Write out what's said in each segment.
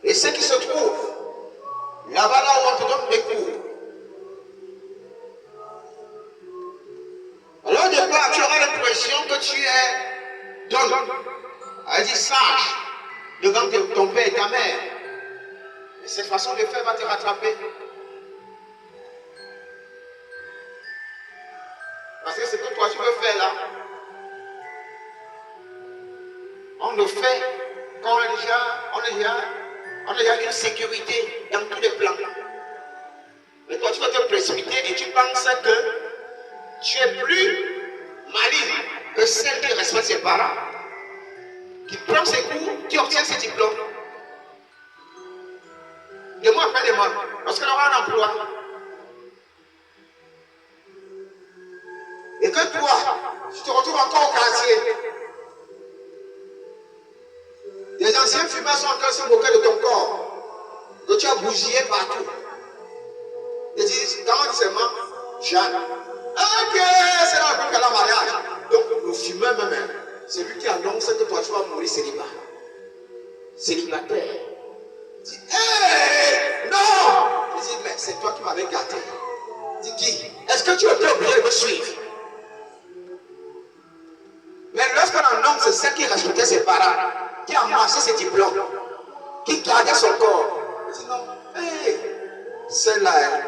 Et ceux qui se trouvent là-bas, là où on te donne des cours. Alors au départ, tu auras l'impression que tu es dit sage devant ton père et ta mère. Et cette façon de faire va te rattraper. Parce que ce que toi tu veux faire là, on le fait quand on a déjà une sécurité dans tous les plans. Mais toi tu vas te précipiter et tu penses que tu es plus maligne que celle qui respecte ses parents, qui prend ses cours, qui obtient ses diplômes. De mois après de mois, lorsqu'elle aura un emploi, et que toi, tu te retrouves encore au quartier, les anciens fumeurs sont encore se moquer de ton corps, que tu as bougillé partout. Ils disent, quand on dit seulement, Jeanne, ok, c'est là qu'on fait le mariage. Donc, le fumeur même, c'est lui qui annonce que toi, tu vas mourir célibataire. Il dit, hé, non! Il dit, mais c'est toi qui m'avais gâté. Il dit, qui? Est-ce que tu étais obligé de me suivre? Mais lorsqu'on annonce celle qui respectait ses parents, qui a amassé ses diplômes, qui gardait son corps, il dit, non, hé, celle-là,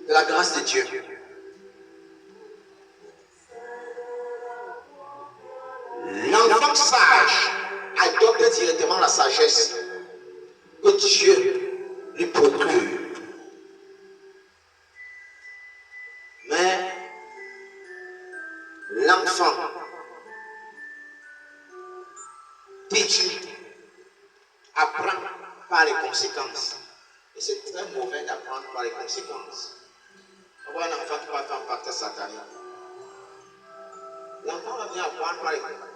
de la grâce de Dieu. L'enfant sage adopte directement la sagesse que Dieu lui procure. Mais l'enfant têtu apprend par les conséquences. Et c'est très mauvais d'apprendre par les conséquences. On voit un enfant qui va faire un pacte satanique. L'enfant va venir apprendre par les conséquences.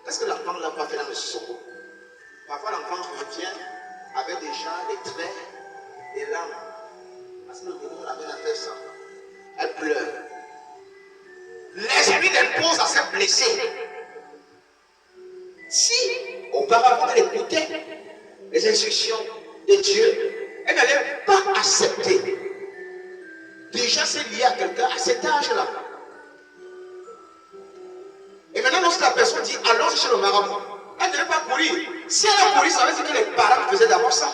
Qu'est-ce que l'enfant n'a pas fait dans le Sissoko? Parfois l'enfant revient avec déjà des traits, des larmes. Parce que le démon l'amène à faire ça. Elle pleure. L'esprit l'impose à se blesser. Si auparavant elle écoutait les instructions de Dieu, elle n'allait pas accepter. Déjà c'est lié à quelqu'un à cet âge-là. Et maintenant, lorsque la personne dit allons chez le marabout, elle ne devait pas courir. Si elle a couru, ça veut dire que les parents faisaient d'abord ça.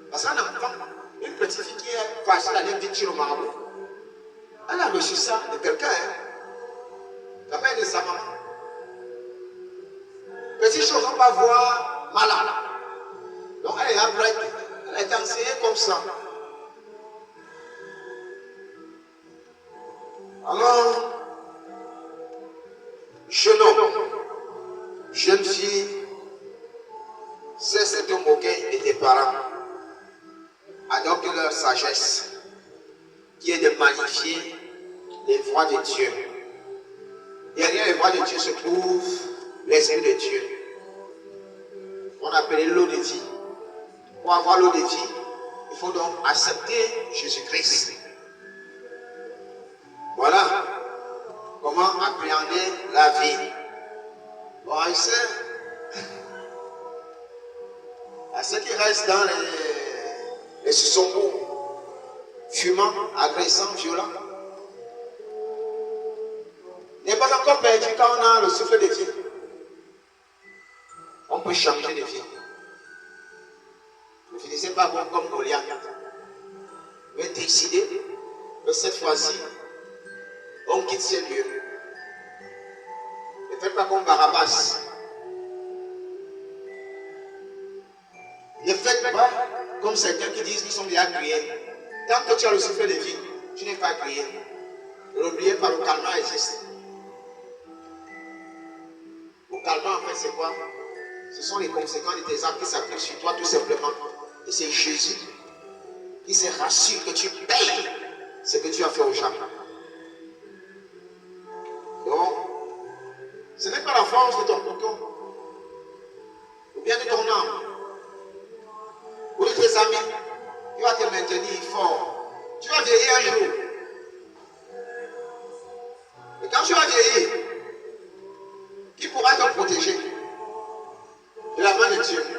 Parce qu'un enfant, une petite fille qui est facile à aller vite chez le marabout, elle a reçu ça de quelqu'un, la mère de sa maman. Petite chose, on va voir malade. Donc elle est après, elle est enseignée comme ça. Alors, jeune homme, jeune fille, cesse de te moquer de tes parents. Adopte leur sagesse, qui est de magnifier les voies de Dieu. Derrière les voies de Dieu se trouve l'Esprit de Dieu. On appelle l'eau de vie. Pour avoir l'eau de vie, il faut donc accepter Jésus-Christ. Voilà comment appréhender la vie. Bon, à ceux qui restent dans les Sissoko, fumant, agressant, violent, n'est pas encore perdu quand on a le souffle de vie. On peut changer de vie. Ne finissez pas comme Goliath. Mais décidez que cette fois-ci, on quitte ces lieux. Ne faites pas comme Barabbas. Ne faites pas comme certains qui disent qu'ils sont bien criés. Tant que tu as le souffle de vie, tu n'es pas crié. N'oubliez pas, le calmant existe. Le calmant, en fait, c'est quoi? Ce sont les conséquences de tes actes qui s'appliquent sur toi, tout simplement. Et c'est Jésus qui se rassure que tu payes ce que tu as fait aux gens. Donc, ce n'est pas la force de ton couteau, ou bien de ton âme, ou de tes amis, qui va te maintenir fort. Tu vas vieillir un jour. Et quand tu vas vieillir, qui pourra te protéger? Dieu.